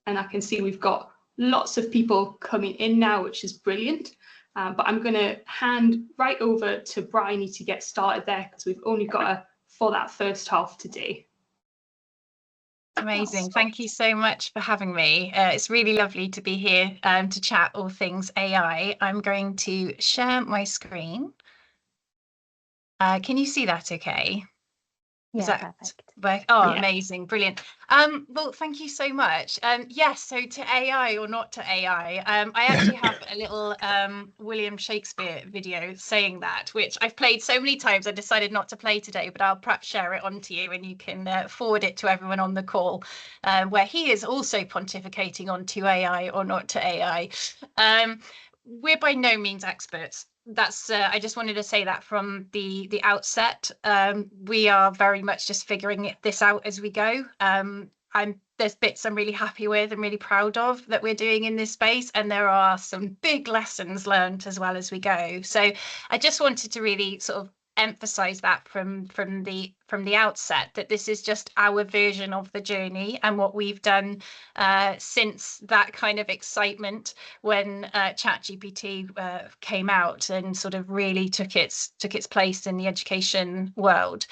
and I can see we've got lots of people coming in now, which is brilliant. But I'm going to hand right over to Bryony to get started there, because we've only got her for that first half today. Amazing. Thank you so much for having me. It's really lovely to be here to chat all things AI. I'm going to share my screen. Can you see that okay? Yeah, Is that perfect. Oh, Yeah. amazing, brilliant. Well, thank you so much. Yes, so to AI or not to AI, I actually have a little William Shakespeare video saying that, which I've played so many times I decided not to play today, but I'll perhaps share it on to you and you can forward it to everyone on the call, where he is also pontificating on to AI or not to AI. We're by no means experts. That's I just wanted to say that from the outset. We are very much just figuring this out as we go. There's bits I'm really happy with and really proud of that we're doing in this space, and there are some big lessons learned as well as we go. So I just wanted to really sort of emphasize that from the outset, that this is just our version of the journey and what we've done since that kind of excitement when ChatGPT came out and sort of really took its place in the education world.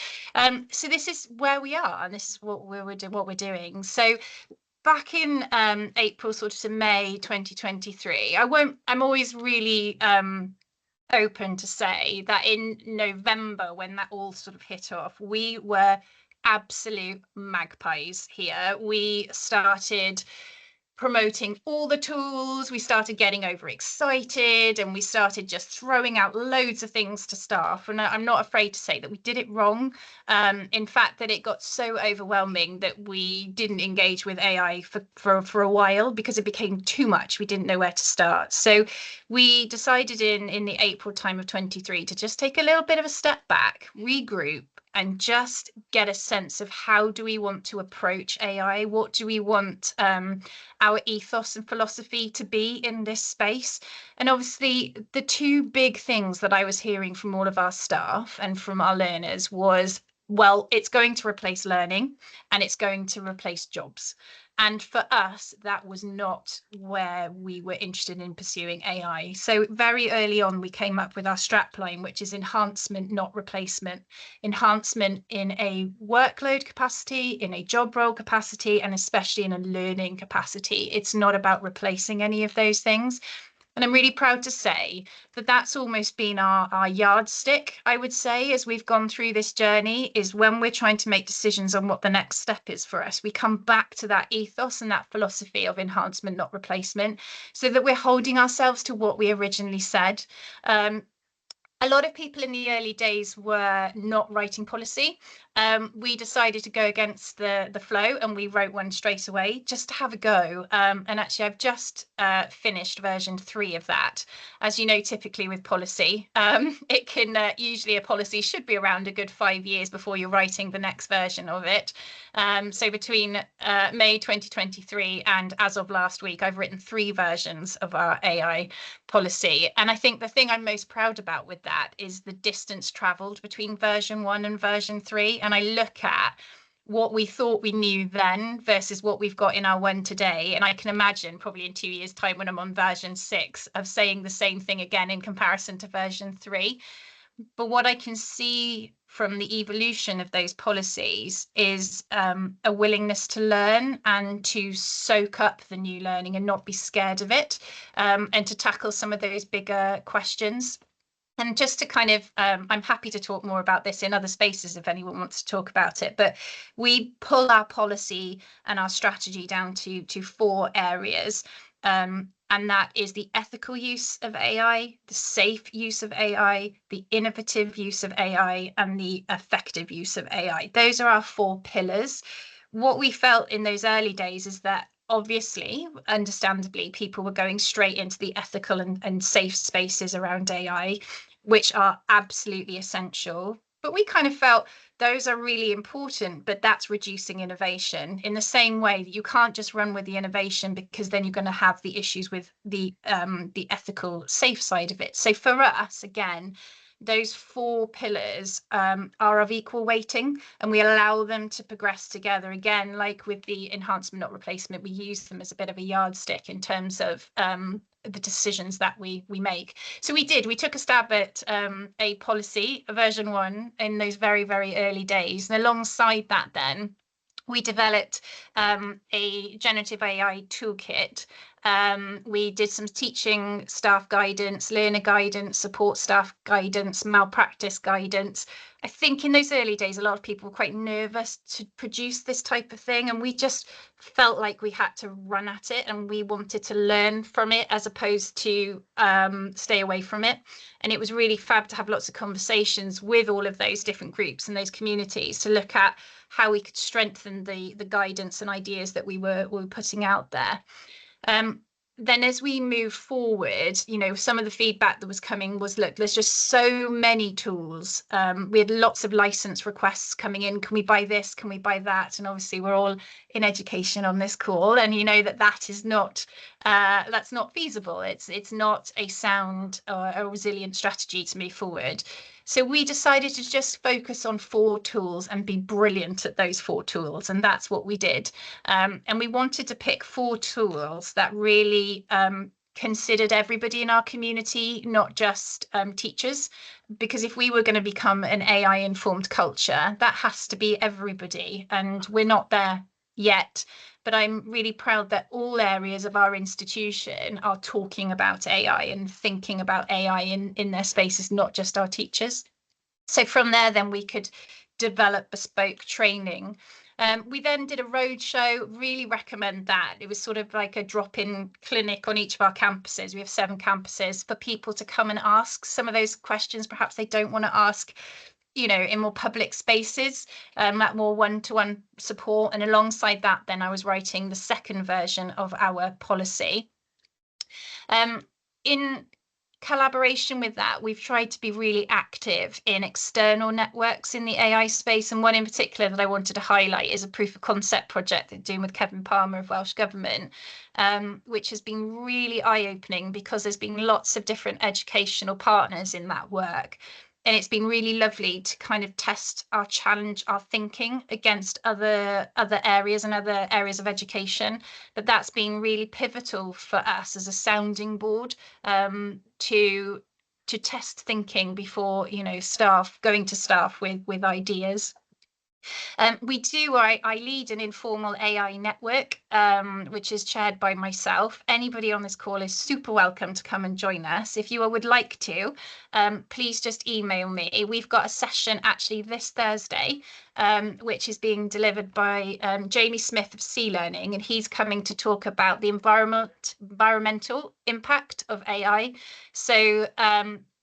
So this is where we are, and this is what we're doing. So back in April, sort of to May 2023, I'm always really open to say that in November, when that all sort of hit off, we were absolute magpies here. We started promoting all the tools, we started getting overexcited, and we started just throwing out loads of things to staff. And I'm not afraid to say that we did it wrong. In fact, that it got so overwhelming that we didn't engage with AI for a while because it became too much. We didn't know where to start. So we decided in the April time of 23 to just take a little bit of a step back, regroup, and just get a sense of how do we want to approach AI? What do we want our ethos and philosophy to be in this space? And obviously, the two big things that I was hearing from all of our staff and from our learners was, well, it's going to replace learning and it's going to replace jobs. And for us, that was not where we were interested in pursuing AI. So very early on, we came up with our strapline, which is enhancement, not replacement. Enhancement in a workload capacity, in a job role capacity, and especially in a learning capacity. It's not about replacing any of those things. And I'm really proud to say that that's almost been our yardstick, I would say, as we've gone through this journey, is when we're trying to make decisions on what the next step is for us, we come back to that ethos and that philosophy of enhancement, not replacement, so that we're holding ourselves to what we originally said. A lot of people in the early days were not writing policy. We decided to go against the flow, and we wrote one straight away just to have a go. And actually, I've just finished version 3 of that. As you know, typically with policy, it can usually a policy should be around a good 5 years before you're writing the next version of it. So between May 2023 and as of last week, I've written 3 versions of our AI policy. And I think the thing I'm most proud about with that is the distance traveled between version 1 and version 3. And I look at what we thought we knew then versus what we've got in our one today. And I can imagine probably in 2 years' time when I'm on version 6 of saying the same thing again in comparison to version 3. But what I can see from the evolution of those policies is a willingness to learn and to soak up the new learning and not be scared of it, and to tackle some of those bigger questions. And just to kind of, I'm happy to talk more about this in other spaces if anyone wants to talk about it, but we pull our policy and our strategy down to 4 areas. And that is the ethical use of AI, the safe use of AI, the innovative use of AI, and the effective use of AI. Those are our 4 pillars. What we felt in those early days is that obviously, understandably, people were going straight into the ethical and safe spaces around AI, which are absolutely essential. But we kind of felt those are really important, but that's reducing innovation in the same way that you can't just run with the innovation, because then you're going to have the issues with the ethical safe side of it. So for us, again, those 4 pillars are of equal weighting, and we allow them to progress together. Again, like with the enhancement, not replacement, we use them as a bit of a yardstick in terms of the decisions that we make. So we took a stab at a policy, a version 1, in those very, very early days. And alongside that, then we developed a generative AI toolkit. We did some teaching staff guidance, learner guidance, support staff guidance, malpractice guidance. I think in those early days, a lot of people were quite nervous to produce this type of thing, and we just felt like we had to run at it, and we wanted to learn from it as opposed to stay away from it. And it was really fab to have lots of conversations with all of those different groups and those communities to look at how we could strengthen the guidance and ideas that we were putting out there. Then as we move forward, you know, some of the feedback that was coming was, look, there's just so many tools. We had lots of license requests coming in. Can we buy this? Can we buy that? And obviously we're all in education on this call, and you know that is not that's not feasible. It's not a sound or a resilient strategy to move forward. So we decided to just focus on 4 tools and be brilliant at those 4 tools. And that's what we did. And we wanted to pick 4 tools that really considered everybody in our community, not just teachers. Because if we were going to become an AI-informed culture, that has to be everybody. And we're not there yet. But I'm really proud that all areas of our institution are talking about AI and thinking about AI in their spaces, not just our teachers. So from there, then we could develop bespoke training. We then did a roadshow, really recommend that. It was sort of like a drop-in clinic on each of our campuses. We have 7 campuses for people to come and ask some of those questions perhaps they don't want to ask, you know, in more public spaces, that more one-to-one support. And alongside that, then I was writing the second version of our policy. In collaboration with that, we've tried to be really active in external networks in the AI space. And one in particular that I wanted to highlight is a proof of concept project that we're doing with Kevin Palmer of Welsh Government, which has been really eye-opening because there's been lots of different educational partners in that work. And it's been really lovely to kind of test our challenge, our thinking against other areas and other areas of education. But that's been really pivotal for us as a sounding board to test thinking before, you know, going to staff with ideas. I lead an informal AI network, which is chaired by myself. Anybody on this call is super welcome to come and join us. If you would like to, please just email me. We've got a session actually this Thursday, which is being delivered by Jamie Smith of Sea Learning, and he's coming to talk about the environmental impact of AI. So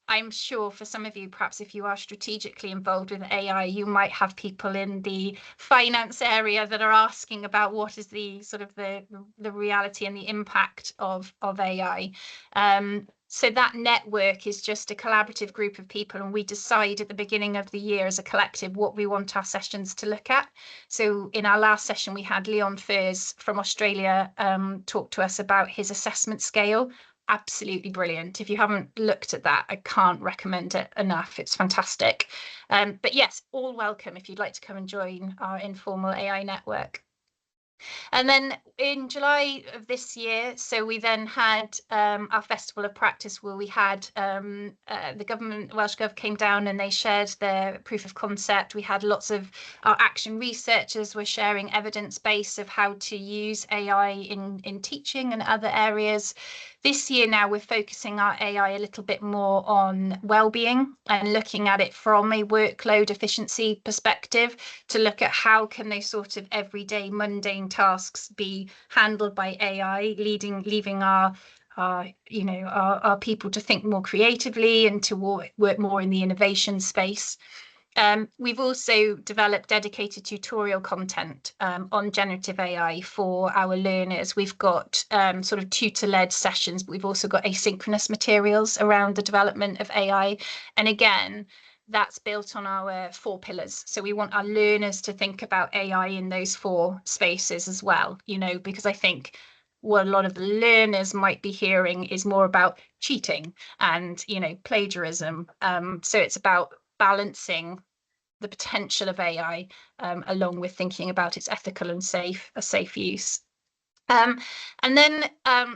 I'm sure for some of you, perhaps if you are strategically involved with AI, you might have people in the finance area that are asking about what is the sort of the reality and the impact of AI. So that network is just a collaborative group of people, and we decide at the beginning of the year as a collective what we want our sessions to look at. So in our last session, we had Leon Furs from Australia talk to us about his assessment scale. Absolutely brilliant. If you haven't looked at that, I can't recommend it enough. It's fantastic. But yes, all welcome if you'd like to come and join our informal AI network. And then in July of this year, so we then had our Festival of Practice, where we had the government, Welsh Gov came down and they shared their proof of concept. We had lots of our action researchers were sharing evidence base of how to use AI in teaching and other areas. This year now we're focusing our AI a little bit more on well-being and looking at it from a workload efficiency perspective to look at how can those sort of everyday mundane tasks be handled by AI, leaving our people to think more creatively and to work more in the innovation space. We've also developed dedicated tutorial content on generative AI for our learners. We've got sort of tutor-led sessions, but we've also got asynchronous materials around the development of AI. And again, that's built on our 4 pillars. So we want our learners to think about AI in those 4 spaces as well, you know, because I think what a lot of the learners might be hearing is more about cheating and, you know, plagiarism. So it's about balancing the potential of AI along with thinking about its ethical and safe use. And then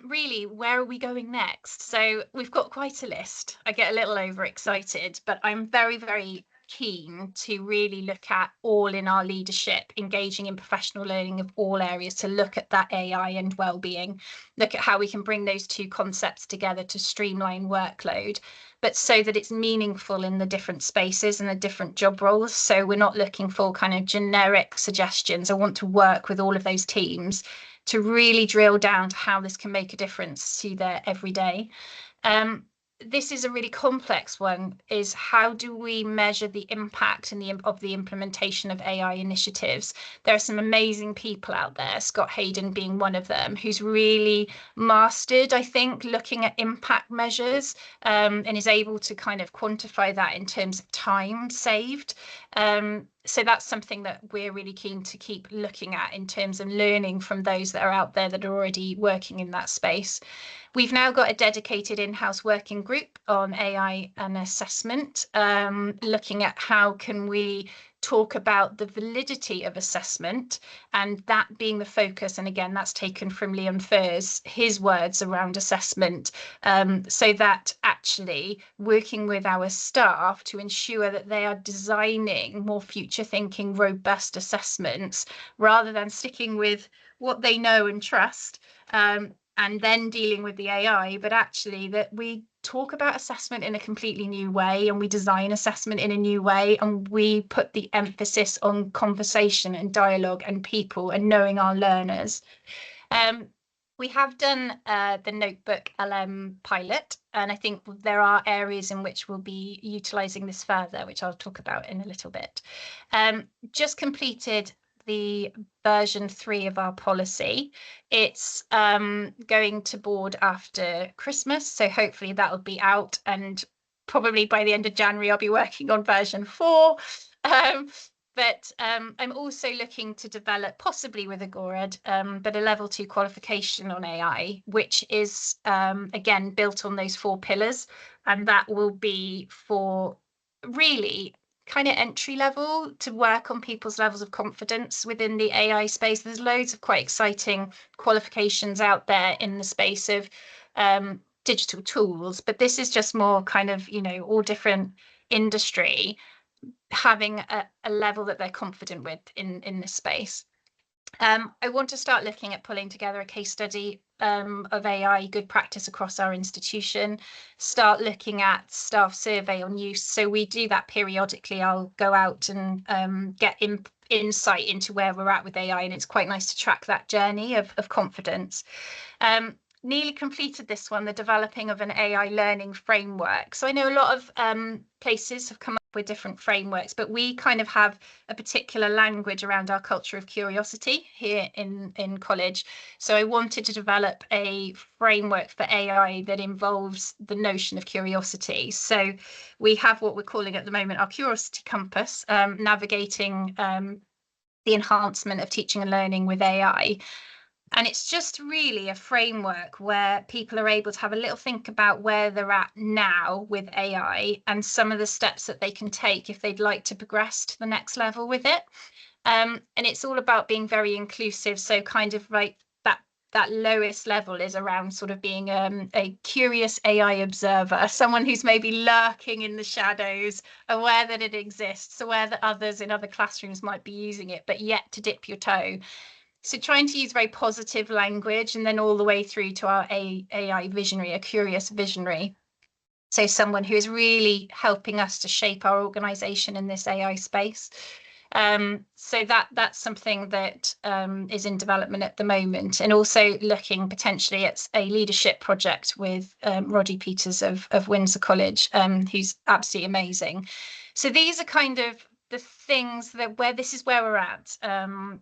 really, where are we going next? So we've got quite a list. I get a little overexcited, but I'm very, very keen to really look at all in our leadership, engaging in professional learning of all areas, to look at that AI and well-being, look at how we can bring those two concepts together to streamline workload, but so that it's meaningful in the different spaces and the different job roles. So we're not looking for kind of generic suggestions. I want to work with all of those teams to really drill down to how this can make a difference to their everyday. This is a really complex one, is how do we measure the impact and of the implementation of AI initiatives? There are some amazing people out there, Scott Hayden being one of them, who's really mastered, I think, looking at impact measures and is able to kind of quantify that in terms of time saved. So that's something that we're really keen to keep looking at in terms of learning from those that are out there that are already working in that space. We've now got a dedicated in-house working group on AI and assessment, looking at how can we talk about the validity of assessment, and that being the focus. And again, that's taken from Leon Furr's, his words around assessment, so that actually working with our staff to ensure that they are designing more future-thinking, robust assessments, rather than sticking with what they know and trust, and then dealing with the AI, but actually that we talk about assessment in a completely new way, and we design assessment in a new way, and we put the emphasis on conversation and dialogue and people and knowing our learners. We have done the Notebook LM pilot, and I think there are areas in which we'll be utilising this further, which I'll talk about in a little bit. Just completed the version 3 of our policy. It's going to board after Christmas, so hopefully that'll be out, and probably by the end of January I'll be working on version 4. But I'm also looking to develop, possibly with Agorad, but a level 2 qualification on AI, which is again built on those 4 pillars, and that will be for really kind of entry level to work on people's levels of confidence within the AI space. There's loads of quite exciting qualifications out there in the space of digital tools, but this is just more kind of, you know, all different industry having a level that they're confident with in this space. I want to start looking at pulling together a case study of AI good practice across our institution, start looking at staff survey on use. So we do that periodically. I'll go out and get insight into where we're at with AI, and it's quite nice to track that journey of confidence. Nearly completed this one, the developing of an AI learning framework. So I know a lot of places have come up with different frameworks, but we kind of have a particular language around our culture of curiosity here in college. So I wanted to develop a framework for AI that involves the notion of curiosity. So we have what we're calling at the moment our Curiosity Compass, navigating the enhancement of teaching and learning with AI. And it's just really a framework where people are able to have a little think about where they're at now with AI and some of the steps that they can take if they'd like to progress to the next level with it. And it's all about being very inclusive. So kind of like that lowest level is around sort of being a curious AI observer, someone who's maybe lurking in the shadows, aware that it exists, aware that others in other classrooms might be using it, but yet to dip your toe. So trying to use very positive language, and then all the way through to our AI visionary, a curious visionary. So someone who is really helping us to shape our organisation in this AI space. So that's something that is in development at the moment, and also looking potentially at a leadership project with Roddy Peters of Windsor College, who's absolutely amazing. So these are kind of the things that this is where we're at,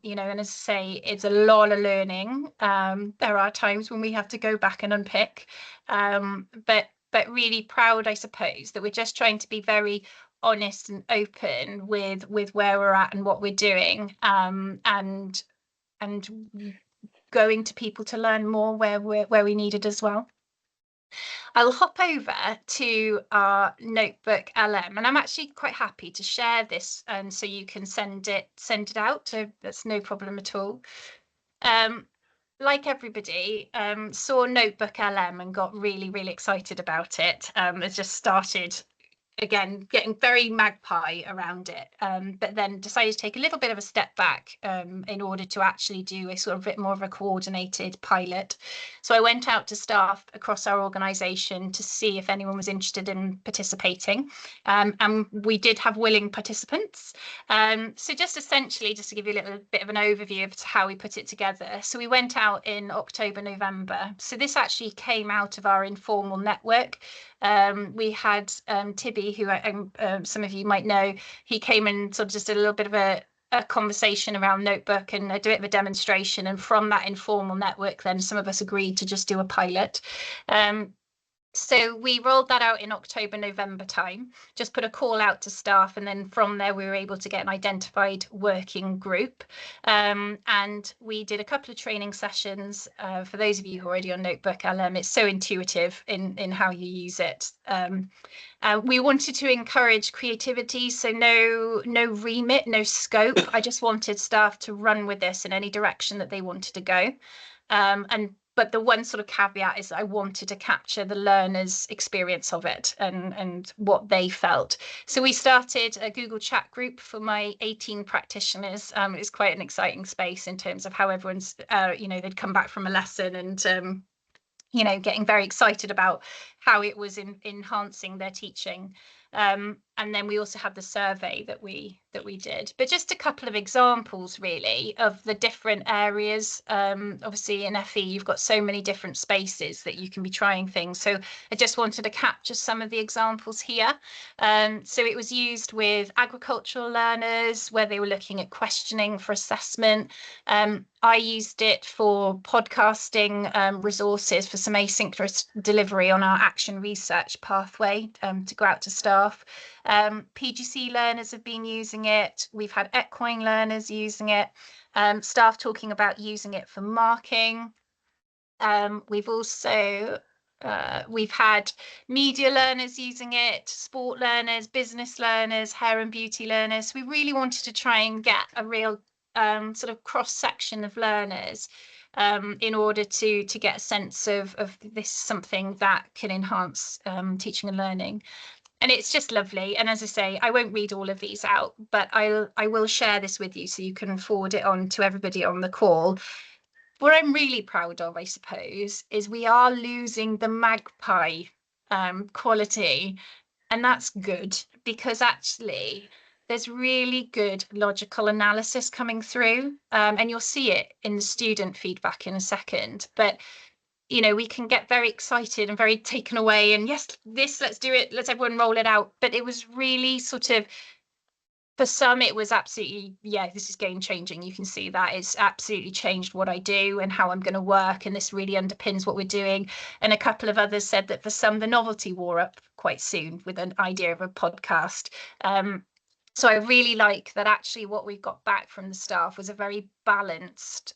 you know, and as I say, it's a lot of learning. There are times when we have to go back and unpick, but really proud, I suppose, that we're just trying to be very honest and open with where we're at and what we're doing, and going to people to learn more where we needed as well. I'll hop over to our notebook LM, and I'm actually quite happy to share this, and so you can send it out. So that's no problem at all. Like everybody, saw notebook LM and got really, really excited about it. It just started again getting very magpie around it, but then decided to take a little bit of a step back in order to actually do a sort of bit more of a coordinated pilot. So I went out to staff across our organisation to see if anyone was interested in participating, and we did have willing participants. So just essentially, just to give you a little bit of an overview of how we put it together. So we went out in October, November. So this actually came out of our informal network. We had Tibby, who some of you might know. He came and sort of just did a little bit of a conversation around notebook and a bit of a demonstration, and from that informal network then some of us agreed to just do a pilot. So we rolled that out in October, November time, just put a call out to staff, and then from there we were able to get an identified working group. And we did a couple of training sessions. For those of you who are already on Notebook LM, it's so intuitive in how you use it. We wanted to encourage creativity, so no remit, no scope. I just wanted staff to run with this in any direction that they wanted to go. But the one sort of caveat is I wanted to capture the learners' experience of it and what they felt. So we started a Google chat group for my 18 practitioners. It was quite an exciting space in terms of how everyone's, they'd come back from a lesson and, getting very excited about how it was enhancing their teaching. And then we also had the survey that we did, but just a couple of examples really of the different areas. Obviously in FE you've got so many different spaces that you can be trying things, so I just wanted to capture some of the examples here. So it was used with agricultural learners where they were looking at questioning for assessment. I used it for podcasting resources for some asynchronous delivery on our action research pathway to go out to staff. PGC learners have been using it. We've had equine learners using it. Staff talking about using it for marking. We've also we've had media learners using it, sport learners, business learners, hair and beauty learners. We really wanted to try and get a real sort of cross section of learners in order to get a sense of this something that can enhance teaching and learning. And it's just lovely. And as I say, I won't read all of these out, but I will share this with you so you can forward it on to everybody on the call. What I'm really proud of, I suppose, is we are losing the magpie quality. And that's good, because actually there's really good logical analysis coming through. And you'll see it in the student feedback in a second. But we can get very excited and very taken away and yes, let's do it, let's everyone roll it out. But it was really sort of, for some, it was absolutely, yeah, this is game changing. You can see that it's absolutely changed what I do and how I'm going to work. And this really underpins what we're doing. And a couple of others said that for some, the novelty wore up quite soon with an idea of a podcast. So I really like that actually what we got back from the staff was a very balanced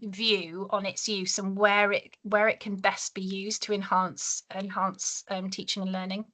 view on its use and where it can best be used to enhance teaching and learning.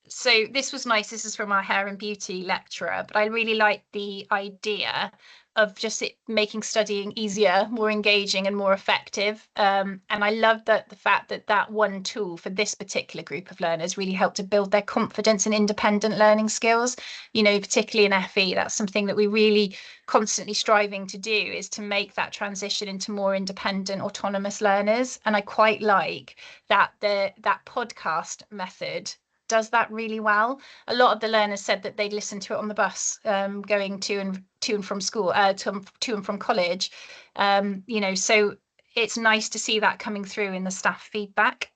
So this was nice. This is from our hair and beauty lecturer, but I really liked the idea of just it making studying easier, more engaging and more effective. And I love the fact that one tool for this particular group of learners really helped to build their confidence and independent learning skills. Particularly in FE, that's something that we're really constantly striving to do, is to make that transition into more independent, autonomous learners. And I quite like that that podcast method does that really well. A lot of the learners said that they'd listen to it on the bus going to and from school, to and from college. So it's nice to see that coming through in the staff feedback.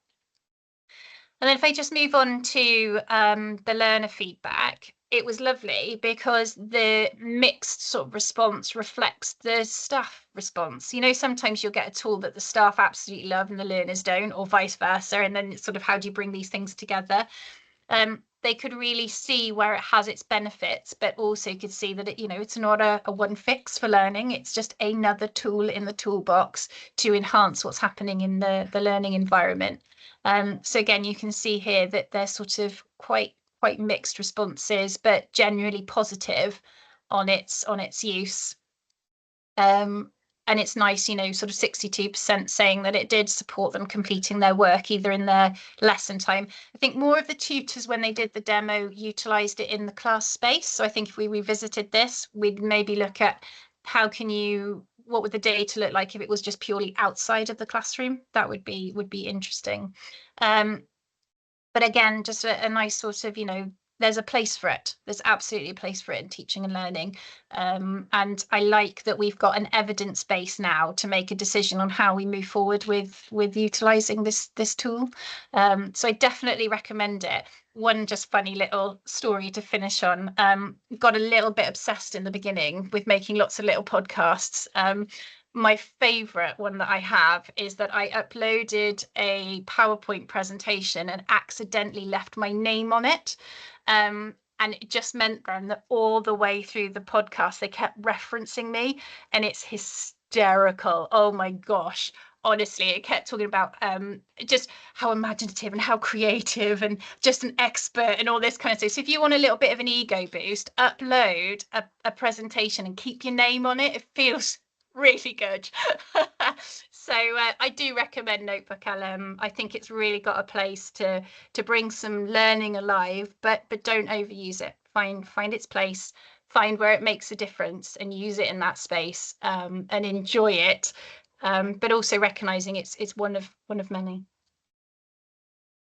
And then if I just move on to the learner feedback, it was lovely because the mixed sort of response reflects the staff response. Sometimes you'll get a tool that the staff absolutely love and the learners don't, or vice versa. And then it's sort of, how do you bring these things together? they could really see where it has its benefits, but also could see that it's not a one fix for learning. It's just another tool in the toolbox to enhance what's happening in the learning environment. So again, you can see here that they're sort of quite mixed responses, but generally positive on its use. And it's nice, sort of 62% saying that it did support them completing their work either in their lesson time. I think more of the tutors, when they did the demo, utilised it in the class space. So I think if we revisited this, we'd maybe look at what would the data look like if it was just purely outside of the classroom. That would be interesting. But again, just a nice sort of, there's a place for it. There's absolutely a place for it in teaching and learning. And I like that we've got an evidence base now to make a decision on how we move forward with utilising this tool. So I definitely recommend it. One just funny little story to finish on. Got a little bit obsessed in the beginning with making lots of little podcasts. My favorite one that I have is that I uploaded a PowerPoint presentation and accidentally left my name on it. And it just meant then that all the way through the podcast, they kept referencing me, and it's hysterical. Oh my gosh. Honestly, it kept talking about just how imaginative and how creative and just an expert and all this kind of stuff. So if you want a little bit of an ego boost, upload a presentation and keep your name on it. It feels really good. So I do recommend Notebook LM. I think it's really got a place to bring some learning alive, but don't overuse it. Find its place, find where it makes a difference, and use it in that space, and enjoy it. But also recognizing it's one of many.